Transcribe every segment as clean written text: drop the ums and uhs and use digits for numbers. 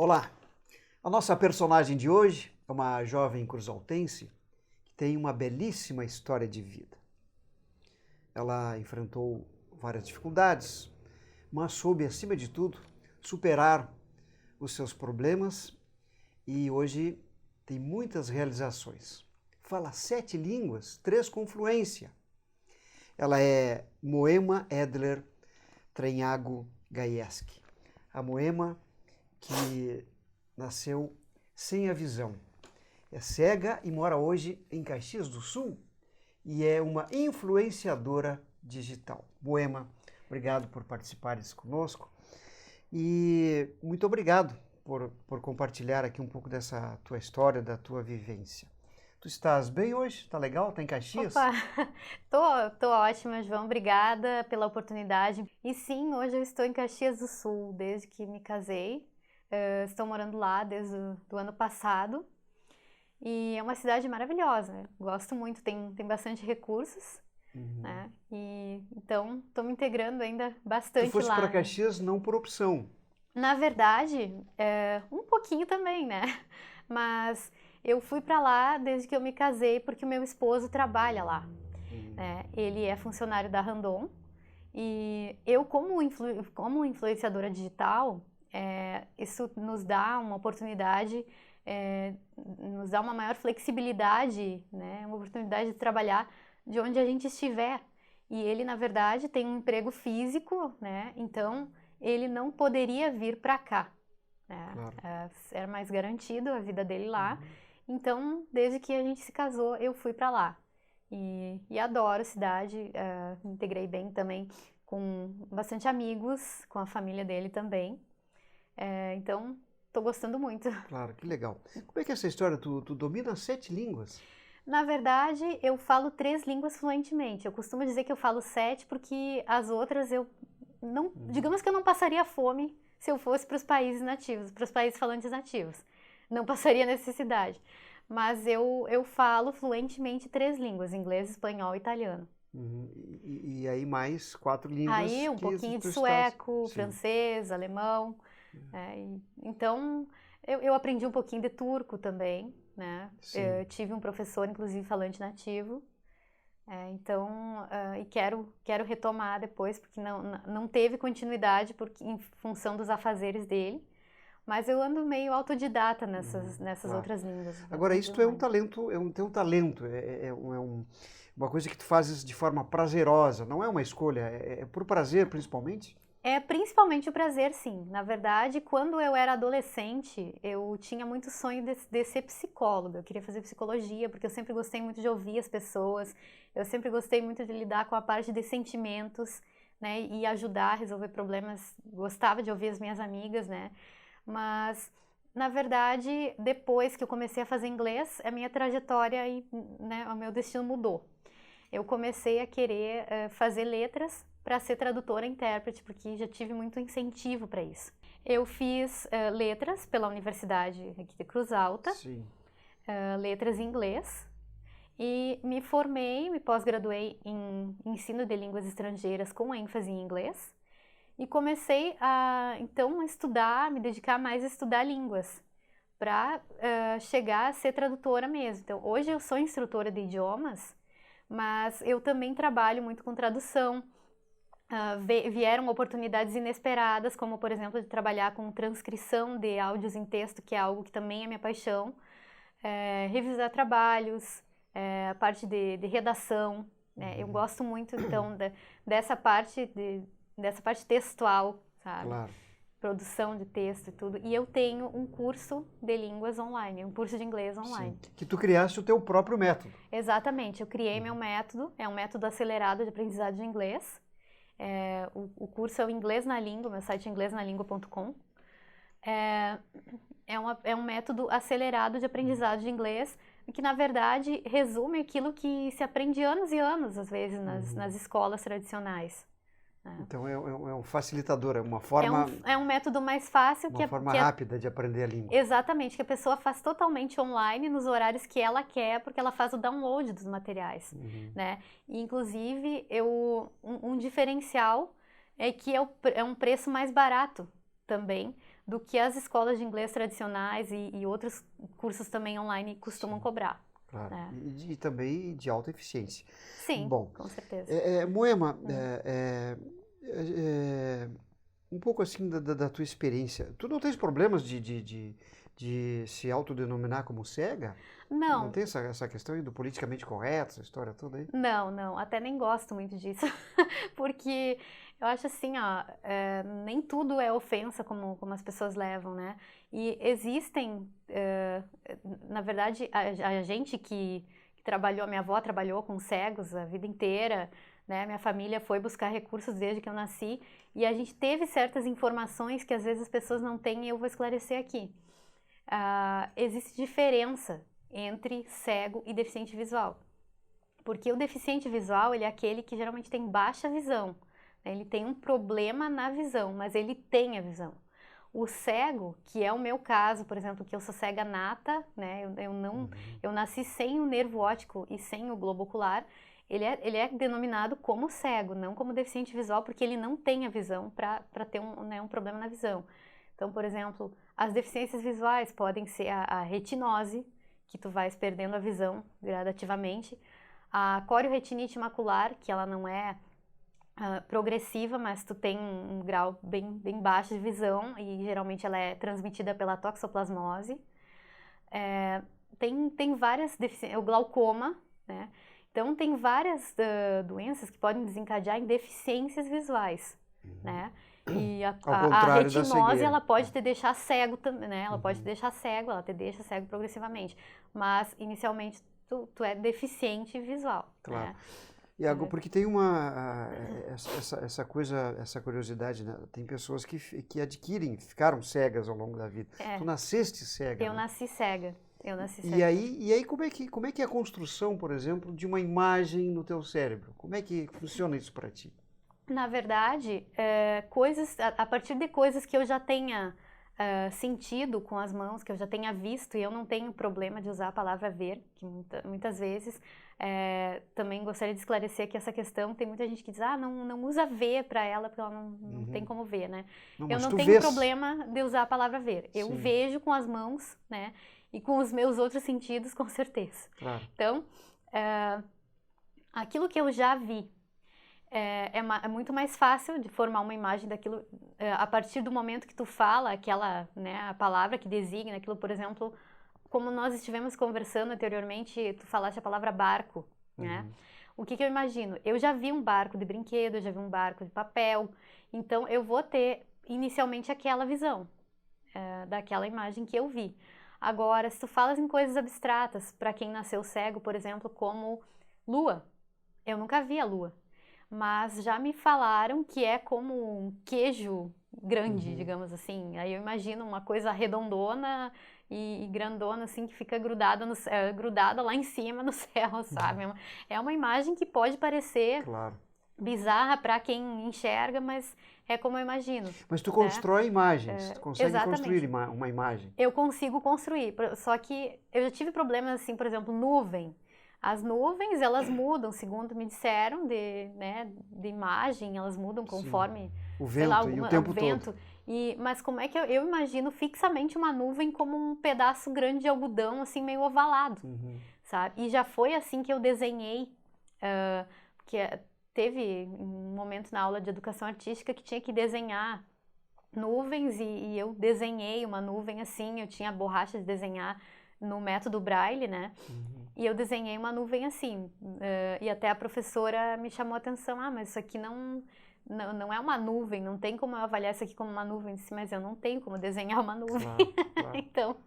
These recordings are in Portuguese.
Olá! A nossa personagem de hoje é uma jovem cruzaltense que tem uma belíssima história de vida. Ela enfrentou várias dificuldades, mas soube, acima de tudo, superar os seus problemas e hoje tem muitas realizações. Fala 7 línguas, 3 com fluência. Ela é Moema Edler Trenhago Gaieski. A Moema que nasceu sem a visão. É cega e mora hoje em Caxias do Sul e é uma influenciadora digital. Moema, obrigado por participares conosco e muito obrigado por compartilhar aqui um pouco dessa tua história, da tua vivência. Tu estás bem hoje? Tá legal? Tá em Caxias? Opa, tô ótima, João, obrigada pela oportunidade. E sim, hoje eu estou em Caxias do Sul, desde que me casei. Estou morando lá desde o ano passado. E é uma cidade maravilhosa, né? Gosto muito, tem bastante recursos, né? E então estou me integrando ainda bastante lá. Tu foste para né? Caxias não por opção. Na verdade, um pouquinho também, né? Mas eu fui para lá desde que eu me casei porque o meu esposo trabalha lá. Né? Ele é funcionário da Randon e eu, como influenciadora digital, isso nos dá uma oportunidade, nos dá uma maior flexibilidade, né? Uma oportunidade de trabalhar de onde a gente estiver. E ele, na verdade, tem um emprego físico, né? Então ele não poderia vir para cá. Né? Claro. Era mais garantido a vida dele lá. Então, desde que a gente se casou, eu fui para lá. E adoro a cidade, me integrei bem também com bastante amigos, com a família dele também. Então, estou gostando muito. Claro, que legal. Como é que é essa história? Tu domina 7 línguas? Na verdade, eu falo 3 línguas fluentemente. Eu costumo dizer que eu falo 7 porque as outras eu não, digamos que eu não passaria fome se eu fosse para os países nativos, para os países falantes nativos. Não passaria necessidade. Mas eu falo fluentemente 3 línguas, inglês, espanhol e italiano. E aí mais 4 línguas Aí um que pouquinho de tu sueco, Sim. francês, alemão. Então, eu aprendi um pouquinho de turco também, né? Eu tive um professor, inclusive, falante nativo. E quero retomar depois, porque não teve continuidade em função dos afazeres dele. Mas eu ando meio autodidata nessas Claro. outras línguas. Agora, isso é um talento, uma coisa que tu fazes de forma prazerosa, não é uma escolha, é por prazer principalmente? É principalmente o prazer, sim. Na verdade, quando eu era adolescente, eu tinha muito sonho de ser psicóloga. Eu queria fazer psicologia, porque eu sempre gostei muito de ouvir as pessoas. Eu sempre gostei muito de lidar com a parte de sentimentos, né? E ajudar a resolver problemas. Gostava de ouvir as minhas amigas, né? Mas, na verdade, depois que eu comecei a fazer inglês, a minha trajetória e, né, o meu destino mudou. Eu comecei a querer fazer letras para ser tradutora e intérprete, porque já tive muito incentivo para isso. Eu fiz letras pela Universidade aqui de Cruz Alta, letras em inglês, e me formei, me pós-graduei em ensino de línguas estrangeiras com ênfase em inglês, e comecei então, a estudar, me dedicar mais a estudar línguas, para chegar a ser tradutora mesmo. Então, hoje eu sou instrutora de idiomas, mas eu também trabalho muito com tradução. Vieram oportunidades inesperadas, como, por exemplo, de trabalhar com transcrição de áudios em texto, que é algo que também é minha paixão, revisar trabalhos, a parte de redação. Eu gosto muito, então, dessa parte textual, sabe? Claro. Produção de texto e tudo. E eu tenho um curso de línguas online, um curso de inglês online. Sim. Que tu criaste o teu próprio método. Exatamente, eu criei meu método, é um método acelerado de aprendizado de inglês. O curso é o Inglês na Língua, meu site é inglesnalingua.com. É um método acelerado de aprendizado de inglês, que na verdade resume aquilo que se aprende anos e anos, às vezes, nas escolas tradicionais. Então é um facilitador, é uma forma... É um método mais fácil. Uma forma rápida de aprender a língua. Exatamente, que a pessoa faz totalmente online, nos horários que ela quer, porque ela faz o download dos materiais, né? E, inclusive, um diferencial é que é um preço mais barato também do que as escolas de inglês tradicionais e outros cursos também online costumam cobrar. Claro. Né? E também de alta eficiência. Sim, bom, com certeza. Moema, um pouco assim da tua experiência. Tu não tens problemas de se autodenominar como cega? Não Não, tem essa questão aí do politicamente correto, essa história toda aí? não, até nem gosto muito disso, porque eu acho assim, ó, nem tudo é ofensa como as pessoas levam, né? E existem, na verdade, a gente que trabalhou, a minha avó trabalhou com cegos a vida inteira, né? Minha família foi buscar recursos desde que eu nasci, e a gente teve certas informações que às vezes as pessoas não têm e eu vou esclarecer aqui. Existe diferença entre cego e deficiente visual. Porque o deficiente visual, ele é aquele que geralmente tem baixa visão, né? Ele tem um problema na visão, mas ele tem a visão. O cego, que é o meu caso, por exemplo, que eu sou cega nata, né? Eu nasci sem o nervo óptico e sem o globo ocular, ele é denominado como cego, não como deficiente visual, porque ele não tem a visão para ter um problema na visão. Então, por exemplo, as deficiências visuais podem ser a retinose, que tu vais perdendo a visão gradativamente, a corioretinite macular, que ela não é progressiva, mas tu tem um grau bem baixo de visão e geralmente ela é transmitida pela toxoplasmose. Tem várias deficiências, o glaucoma, né? Então tem várias doenças que podem desencadear em deficiências visuais, né? E a retinose, ela pode te deixar cego também, né? Ela pode te deixar cego, ela te deixa cego progressivamente. Mas, inicialmente, tu é deficiente visual. Claro. Né? E porque tem essa coisa, essa curiosidade, né? Tem pessoas que ficaram cegas ao longo da vida. Tu nasceste cega, Eu né? nasci cega. E aí como é que é a construção, por exemplo, de uma imagem no teu cérebro? Como é que funciona isso para ti? Na verdade, a partir de coisas que eu já tenha sentido com as mãos, que eu já tenha visto, e eu não tenho problema de usar a palavra ver, que muitas vezes, também gostaria de esclarecer que essa questão, tem muita gente que diz, não usa ver para ela, porque ela não tem como ver, né? Eu não tenho problema de usar a palavra ver. Eu vejo com as mãos, né? E com os meus outros sentidos, com certeza. Claro. Então, aquilo que eu já vi, é muito mais fácil de formar uma imagem daquilo a partir do momento que tu fala aquela, né, a palavra que designa aquilo, por exemplo, como nós estivemos conversando anteriormente, tu falaste a palavra barco, né? O que eu imagino? Eu já vi um barco de brinquedo, eu já vi um barco de papel, então eu vou ter inicialmente aquela visão daquela imagem que eu vi. Agora, se tu falas em coisas abstratas, para quem nasceu cego, por exemplo, como lua, eu nunca vi a lua. Mas já me falaram que é como um queijo grande, digamos assim. Aí eu imagino uma coisa redondona e grandona, assim, que fica grudada lá em cima no céu, sabe? É uma imagem que pode parecer bizarra para quem enxerga, mas é como eu imagino. Mas tu constrói imagens, tu consegue exatamente. construir uma imagem. Eu consigo construir, só que eu já tive problemas assim, por exemplo, nuvem. As nuvens, elas mudam, segundo me disseram, de imagem, elas mudam conforme, o vento, sei lá, e o tempo todo. Mas como é que eu imagino fixamente uma nuvem como um pedaço grande de algodão, assim, meio ovalado, sabe? E já foi assim que eu desenhei, porque teve um momento na aula de educação artística que tinha que desenhar nuvens e eu desenhei uma nuvem assim, eu tinha borracha de desenhar no método Braille, né? E eu desenhei uma nuvem assim, e até a professora me chamou a atenção, mas isso aqui não é uma nuvem, não tem como eu avaliar isso aqui como uma nuvem. Eu disse, mas eu não tenho como desenhar uma nuvem. Claro. Então,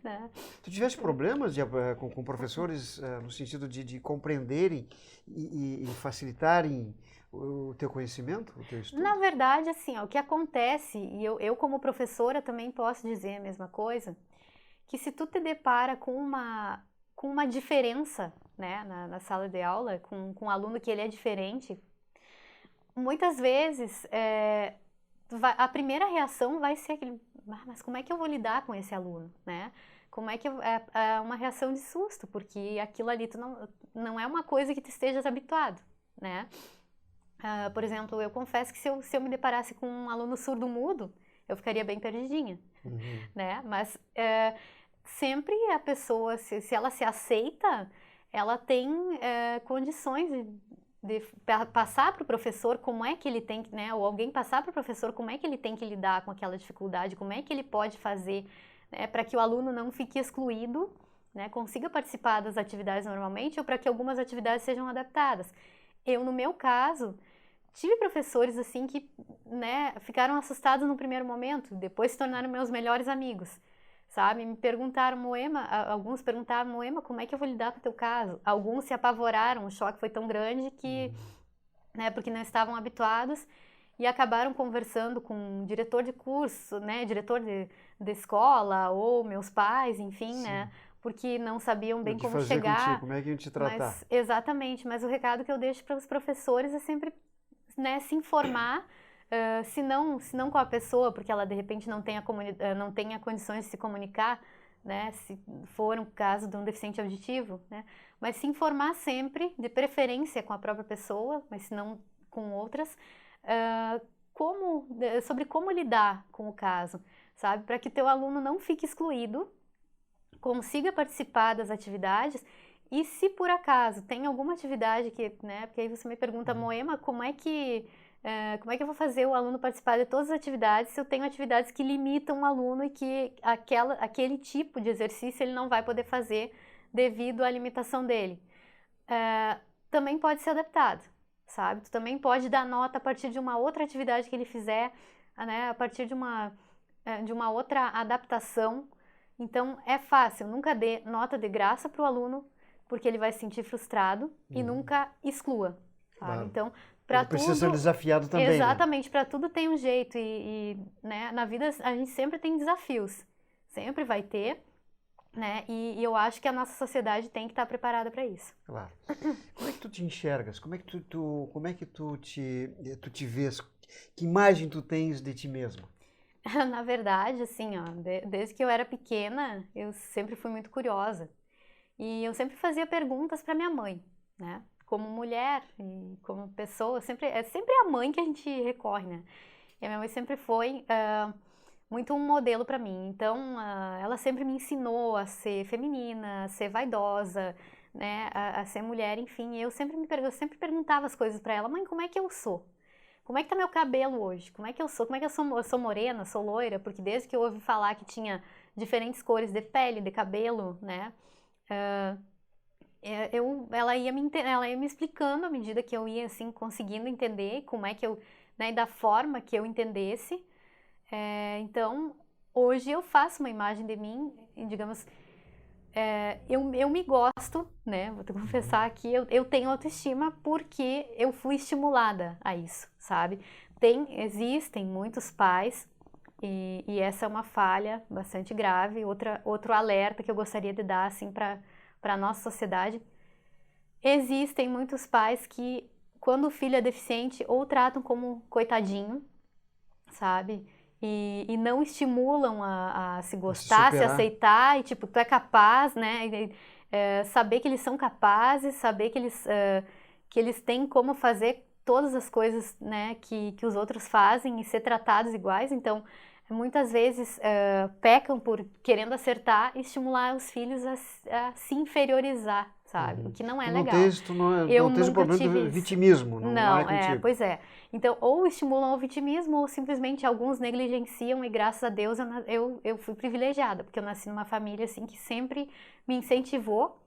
né? Tu tiveste problemas com professores no sentido de compreenderem e facilitarem o teu conhecimento, o teu estudo? Na verdade, assim, o que acontece, e eu como professora também posso dizer a mesma coisa, que se tu te depara com uma diferença, né, na sala de aula, com um aluno que ele é diferente, muitas vezes a primeira reação vai ser aquele, mas como é que eu vou lidar com esse aluno, né? Como é que é uma reação de susto, porque aquilo ali não é uma coisa que tu estejas habituado, né? Por exemplo, eu confesso que se eu me deparasse com um aluno surdo-mudo, eu ficaria bem perdidinha, né? Mas sempre a pessoa, se ela se aceita, ela tem condições de passar para o professor como é que ele tem, né? Ou alguém passar para o professor como é que ele tem que lidar com aquela dificuldade, como é que ele pode fazer, né, para que o aluno não fique excluído, né, consiga participar das atividades normalmente, ou para que algumas atividades sejam adaptadas. Eu, no meu caso, tive professores assim que, né, ficaram assustados no primeiro momento, depois se tornaram meus melhores amigos, sabe? Me perguntaram, Moema, alguns perguntavam, Moema, como é que eu vou lidar com o teu caso? Alguns se apavoraram, o choque foi tão grande que, né, porque não estavam habituados, e acabaram conversando com o diretor de curso, né, diretor de escola, ou meus pais, enfim, né, porque não sabiam bem como chegar. Contigo, como é que iam te tratar? Exatamente, mas o recado que eu deixo para os professores é sempre, né, se informar, se não com a pessoa, porque ela de repente não tenha condições de se comunicar, né, se for um caso de um deficiente auditivo, né, mas se informar sempre, de preferência com a própria pessoa, mas se não com outras, sobre como lidar com o caso, sabe, para que teu aluno não fique excluído, consiga participar das atividades. E se por acaso tem alguma atividade que, né, porque aí você me pergunta, Moema, como é que eu vou fazer o aluno participar de todas as atividades se eu tenho atividades que limitam o aluno e que aquele tipo de exercício ele não vai poder fazer devido à limitação dele? Também pode ser adaptado, sabe? Tu também pode dar nota a partir de uma outra atividade que ele fizer, né, a partir de uma outra adaptação. Então, é fácil, nunca dê nota de graça para o aluno, porque ele vai se sentir frustrado, e nunca exclua, sabe? Claro. Então, para tudo... Precisa ser desafiado também, Exatamente, né? Para tudo tem um jeito, né, na vida a gente sempre tem desafios, sempre vai ter, né, e eu acho que a nossa sociedade tem que estar preparada para isso. Claro. Como é que tu te enxergas? Como é que tu te vês? Que imagem tu tens de ti mesma? Na verdade, assim, ó, desde que eu era pequena, eu sempre fui muito curiosa. E eu sempre fazia perguntas para minha mãe, né? Como mulher e como pessoa, é sempre a mãe que a gente recorre, né? E a minha mãe sempre foi muito um modelo para mim. Então, ela sempre me ensinou a ser feminina, a ser vaidosa, né? A ser mulher, enfim. E eu sempre perguntava as coisas para ela. Mãe, como é que eu sou? Como é que tá meu cabelo hoje? Como é que eu sou? Como é que eu sou morena, sou loira? Porque desde que eu ouvi falar que tinha diferentes cores de pele, de cabelo, né? Ela ia me explicando à medida que eu ia, assim, conseguindo entender como é que eu, né, da forma que eu entendesse. Então, hoje eu faço uma imagem de mim, digamos, eu me gosto, né? Vou te confessar que eu tenho autoestima porque eu fui estimulada a isso, sabe? Existem muitos pais, e essa é uma falha bastante grave, outro alerta que eu gostaria de dar, assim, para a nossa sociedade. Existem muitos pais que, quando o filho é deficiente, ou tratam como coitadinho, sabe? E não estimulam a se gostar, se aceitar, e tipo, tu é capaz, né? Saber que eles são capazes, saber que eles têm como fazer todas as coisas, né, que os outros fazem e ser tratados iguais. Então, muitas vezes pecam por querendo acertar e estimular os filhos a se inferiorizar, sabe? O que não é legal. Tu não tens o problema do vitimismo, não é contigo. Pois é. Então, ou estimulam o vitimismo, ou simplesmente alguns negligenciam, e graças a Deus eu fui privilegiada, porque eu nasci numa família, assim, que sempre me incentivou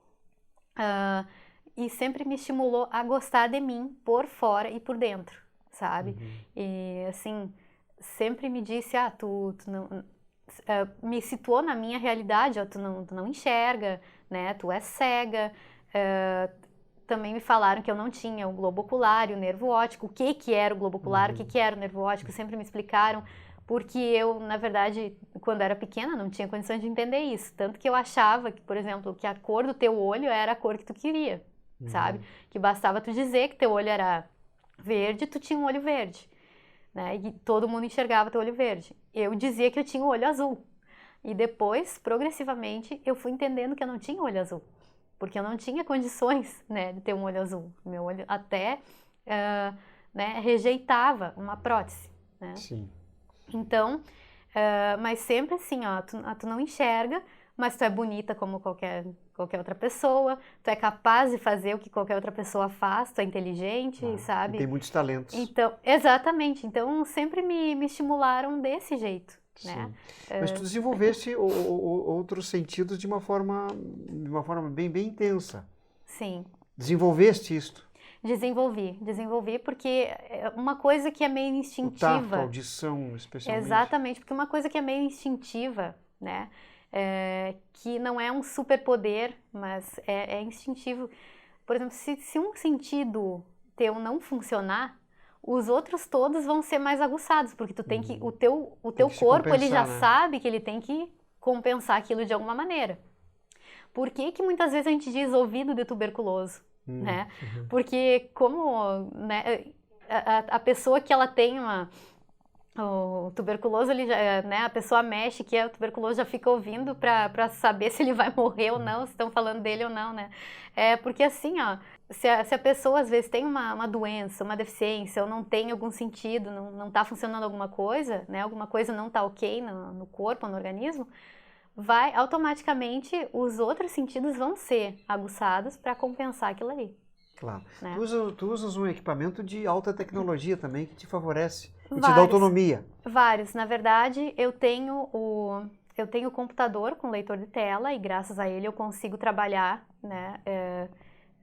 e sempre me estimulou a gostar de mim por fora e por dentro, sabe? E, assim, sempre me disse, tu não... me situou na minha realidade, tu não enxerga, né? Tu é cega. Também me falaram que eu não tinha o globo ocular e o nervo óptico. O que era o globo ocular, o que era o nervo óptico, sempre me explicaram, porque eu, na verdade, quando era pequena, não tinha condições de entender isso. Tanto que eu achava que, por exemplo, que a cor do teu olho era a cor que tu queria, sabe? Que bastava tu dizer que teu olho era verde, tu tinha um olho verde, né? E todo mundo enxergava teu olho verde. Eu dizia que eu tinha o olho azul. E depois, progressivamente, eu fui entendendo que eu não tinha olho azul, porque eu não tinha condições, né, de ter um olho azul. Meu olho até né, rejeitava uma prótese, né? Sim. Então, Mas sempre assim, ó, tu não enxerga, mas tu é bonita como qualquer outra pessoa, tu é capaz de fazer o que qualquer outra pessoa faz, tu é inteligente, sabe? E tem muitos talentos. Então, exatamente. Então, sempre me estimularam desse jeito, né? Mas tu desenvolveste outros sentidos de uma forma bem intensa. Sim. Desenvolveste isto? Desenvolvi porque uma coisa que é meio instintiva... O tato, a audição, especialmente. Exatamente, porque uma coisa que é meio instintiva, né? Que não é um superpoder, mas é instintivo. Por exemplo, se um sentido teu não funcionar, os outros todos vão ser mais aguçados, porque tu tem que, o teu corpo, ele já sabe que ele tem que compensar aquilo de alguma maneira. Por que que muitas vezes a gente diz ouvido de tuberculoso, né? Porque como, né, a pessoa que ela tem o tuberculoso, ele já, né, a pessoa mexe que é o tuberculoso, já fica ouvindo para saber se ele vai morrer ou não, se estão falando dele ou não, né? Porque assim, ó, se a pessoa às vezes tem uma doença, uma deficiência, ou não tem algum sentido, não tá funcionando alguma coisa, né? Alguma coisa não tá ok no corpo, no organismo, vai automaticamente, os outros sentidos vão ser aguçados para compensar aquilo ali. Claro. Né? Tu usas um equipamento de alta tecnologia também que te favorece e te Vários. dá autonomia. Vários. Na verdade, eu tenho o computador com leitor de tela e graças a ele eu consigo trabalhar, né,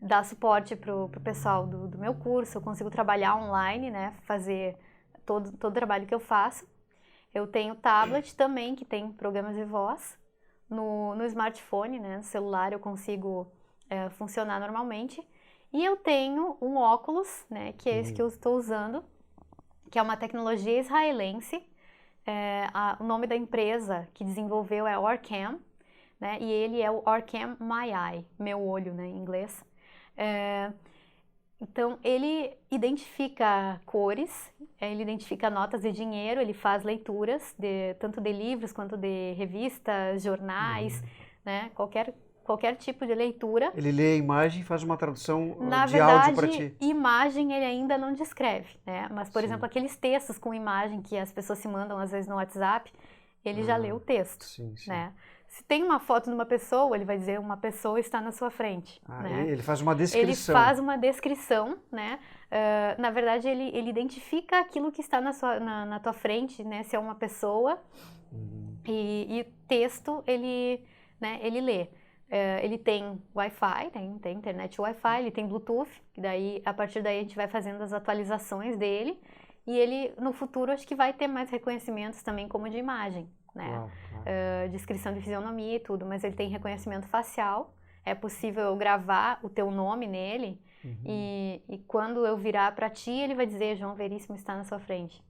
dar suporte pro pessoal do meu curso, eu consigo trabalhar online, né, fazer todo o trabalho que eu faço. Eu tenho tablet também, que tem programas de voz. No smartphone, né, no celular, eu consigo funcionar normalmente. E eu tenho um óculos, né, que é esse que eu estou usando, que é uma tecnologia israelense. O nome da empresa que desenvolveu é Orcam, né, e ele é o Orcam My Eye, meu olho, né, em inglês. Então, ele identifica cores, ele identifica notas de dinheiro, ele faz leituras, tanto de livros quanto de revistas, jornais, né, qualquer tipo de leitura. Ele lê a imagem e faz uma tradução Na de áudio para verdade, ti. imagem ele ainda não descreve, né? Mas, por exemplo, aqueles textos com imagem que as pessoas se mandam às vezes no WhatsApp, ele já lê o texto, né? Se tem uma foto de uma pessoa, ele vai dizer uma pessoa está na sua frente. Né? Ele faz uma descrição. Ele faz uma descrição, né? Na verdade, ele identifica aquilo que está na tua frente, né? Se é uma pessoa, e o texto né, ele lê. Ele tem Wi-Fi, tem internet Wi-Fi, ele tem Bluetooth, que daí, a partir daí a gente vai fazendo as atualizações dele, e ele, no futuro, acho que vai ter mais reconhecimentos também como de imagem, né? Descrição de fisionomia e tudo, mas ele tem reconhecimento facial, é possível eu gravar o teu nome nele, e quando eu virar para ti, ele vai dizer, João Veríssimo está na sua frente.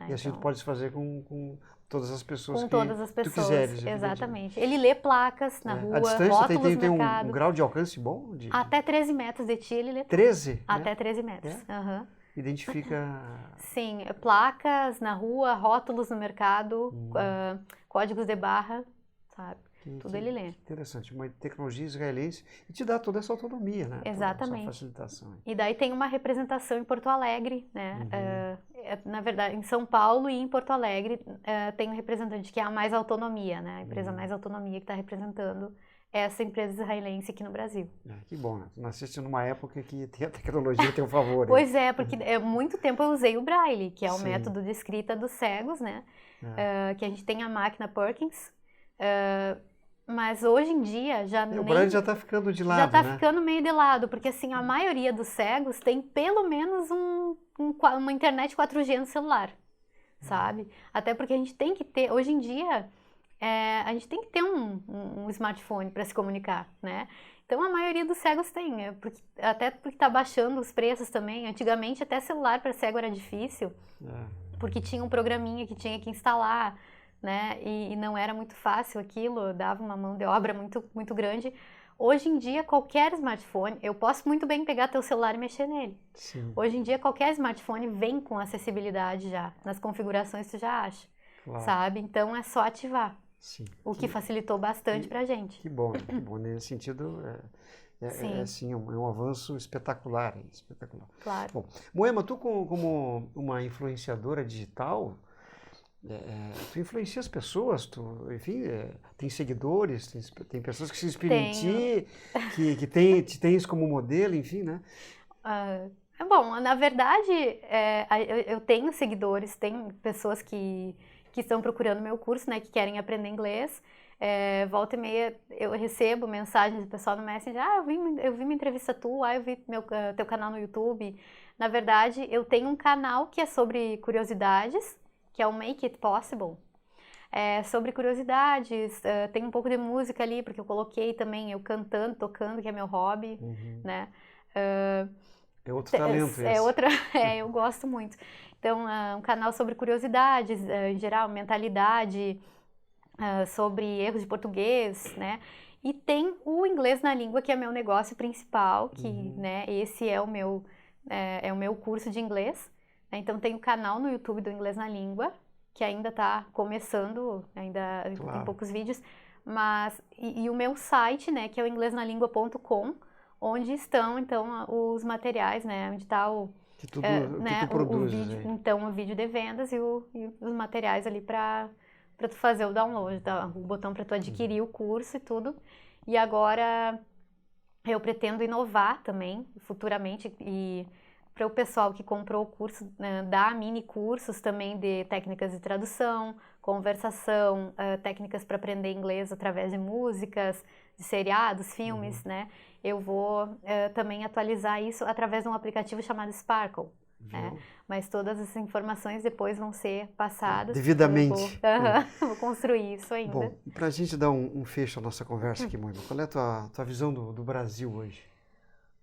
E assim tu pode fazer com todas as pessoas com todas as pessoas, tu quiseres. Exatamente. Ele lê placas na rua, a distância rótulos no tem mercado. um grau de alcance bom? Até 13 metros de ti ele lê. 13? Até 13 metros. Identifica... Sim, placas na rua, rótulos no mercado, códigos de barra, sabe? Tudo ele lê. Interessante, uma tecnologia israelense e te dá toda essa autonomia, né? Exatamente. Essa facilitação. E daí tem uma representação em Porto Alegre, né? Na verdade, em São Paulo e em Porto Alegre tem um representante que é a Mais Autonomia, né? A empresa Mais Autonomia que está representando essa empresa israelense aqui no Brasil. Que bom, né? Tu nasceste numa época que a tecnologia a teu favor. Pois é, porque muito tempo eu usei o Braille, que é o método de escrita dos cegos, né? Que a gente tem a máquina Perkins. Mas hoje em dia já O Braille já está ficando de lado, já está ficando meio de lado, porque assim, a maioria dos cegos tem pelo menos uma internet 4G no celular, sabe? Até porque a gente tem que ter, hoje em dia, a gente tem que ter um smartphone para se comunicar, né? Então a maioria dos cegos tem, até porque está baixando os preços também. Antigamente até celular para cego era difícil, porque tinha um programinha que tinha que instalar, né? E não era muito fácil aquilo, dava uma mão de obra muito, muito grande. Hoje em dia, qualquer smartphone, eu posso muito bem pegar teu celular e mexer nele. Sim. Hoje em dia, qualquer smartphone vem com acessibilidade já. Nas configurações tu já acha, sabe? Então é só ativar. Sim. O que facilitou bastante pra gente. Que bom, que bom. Nesse sentido, é um avanço espetacular. Espetacular. Claro. Bom, Moema, tu como uma influenciadora digital, Tu influencia as pessoas, enfim, tem seguidores, tem pessoas que se inspiram em ti, que te tem isso como modelo, enfim, né? Bom, na verdade, eu tenho seguidores, tem pessoas que estão procurando meu curso, né, que querem aprender inglês. Volta e meia eu recebo mensagens do pessoal no Messenger, eu vi uma entrevista tua, eu vi teu canal no YouTube. Na verdade, eu tenho um canal que é sobre curiosidades, que é o Make It Possible. Sobre curiosidades, tem um pouco de música ali, porque eu coloquei também eu cantando, tocando, que é meu hobby, né? É outro talento esse. Eu gosto muito. Então, um canal sobre curiosidades, em geral, mentalidade, sobre erros de português, né? E tem o Inglês na Língua, que é meu negócio principal, que, né, esse é o meu curso de inglês. Né? Então, tem o canal no YouTube do Inglês na Língua, que ainda está começando, ainda tem poucos vídeos, mas, e o meu site, né, que é o inglesnalingua.com, onde estão, então, os materiais, né, onde está que tu produzes, o vídeo, então, o vídeo de vendas e os materiais ali para tu fazer o download, tá? O botão para tu adquirir o curso e tudo. E agora eu pretendo inovar também, futuramente, e para o pessoal que comprou o curso, dar mini cursos também de técnicas de tradução, conversação, técnicas para aprender inglês através de músicas, de seriados, filmes, né? Eu vou também atualizar isso através de um aplicativo chamado Sparkle. Né? Mas todas as informações depois vão ser passadas. Devidamente. Vou construir isso ainda. Bom, para a gente dar um fecho à nossa conversa aqui, Moema, qual é a tua visão do Brasil hoje?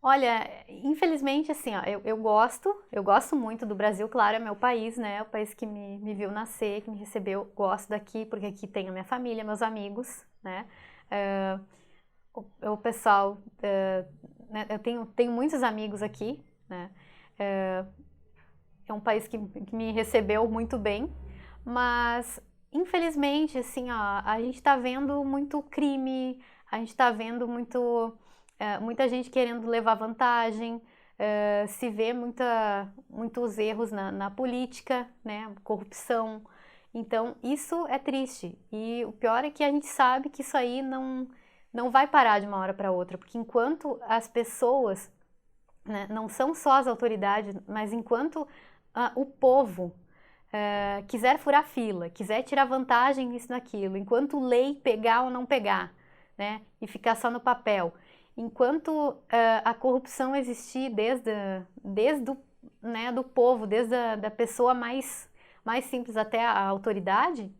Olha, infelizmente, assim, ó, eu gosto muito do Brasil, claro, é meu país, né? É o país que me viu nascer, que me recebeu. Gosto daqui, porque aqui tenho a minha família, meus amigos, né? O pessoal, né, eu tenho muitos amigos aqui, né? É um país que me recebeu muito bem, mas infelizmente, assim, ó, a gente está vendo muito crime, a gente está vendo muita gente querendo levar vantagem, se vê muitos erros na política, né, corrupção. Então, isso é triste. E o pior é que a gente sabe que isso aí não vai parar de uma hora para outra, porque enquanto as pessoas, né, não são só as autoridades, mas enquanto o povo quiser furar fila, quiser tirar vantagem nisso naquilo, enquanto lei pegar ou não pegar, né, e ficar só no papel, enquanto a corrupção existir desde do povo, desde da pessoa mais simples até a autoridade,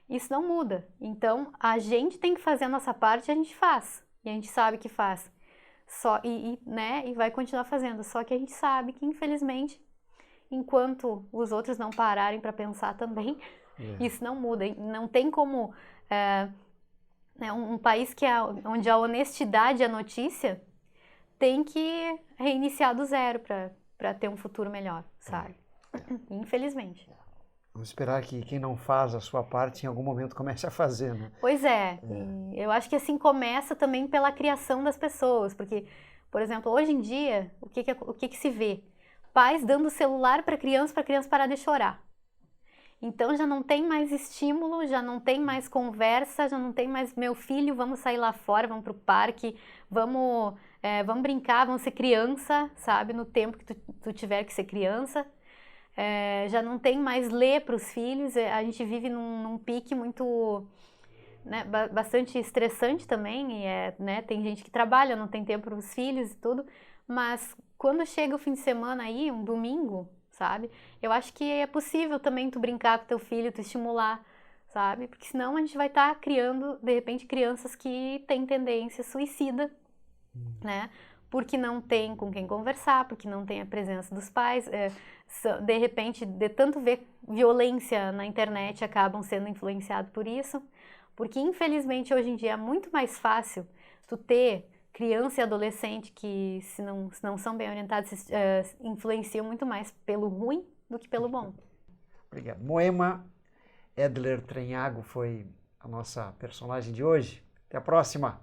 isso não muda. Então, a gente tem que fazer a nossa parte e a gente faz. E a gente sabe que faz. Né, e vai continuar fazendo. Só que a gente sabe que, infelizmente, enquanto os outros não pararem para pensar também, isso não muda. Não tem como um país onde a honestidade é a notícia tem que reiniciar do zero para ter um futuro melhor, sabe? Infelizmente. Vamos esperar que quem não faz a sua parte em algum momento comece a fazer, né? Pois é. Eu acho que assim começa também pela criação das pessoas, porque, por exemplo, hoje em dia, o que se vê? Pais dando celular para criança parar de chorar. Então já não tem mais estímulo, já não tem mais conversa, já não tem mais meu filho, vamos sair lá fora, vamos pro parque, vamos brincar, vamos ser criança, sabe? No tempo que tu tiver que ser criança. Já não tem mais ler para os filhos, a gente vive num pique muito, né, bastante estressante também, né, tem gente que trabalha, não tem tempo para os filhos e tudo, mas quando chega o fim de semana aí, um domingo, sabe, eu acho que é possível também tu brincar com teu filho, tu estimular, sabe, porque senão a gente vai estar criando, de repente, crianças que têm tendência suicida, né, porque não tem com quem conversar, porque não tem a presença dos pais, de repente, de tanto ver violência na internet, acabam sendo influenciados por isso, porque infelizmente hoje em dia é muito mais fácil tu ter criança e adolescente que, se não são bem orientados, influenciam muito mais pelo ruim do que pelo bom. Obrigado. Moema Edler Trenhago foi a nossa personagem de hoje. Até a próxima!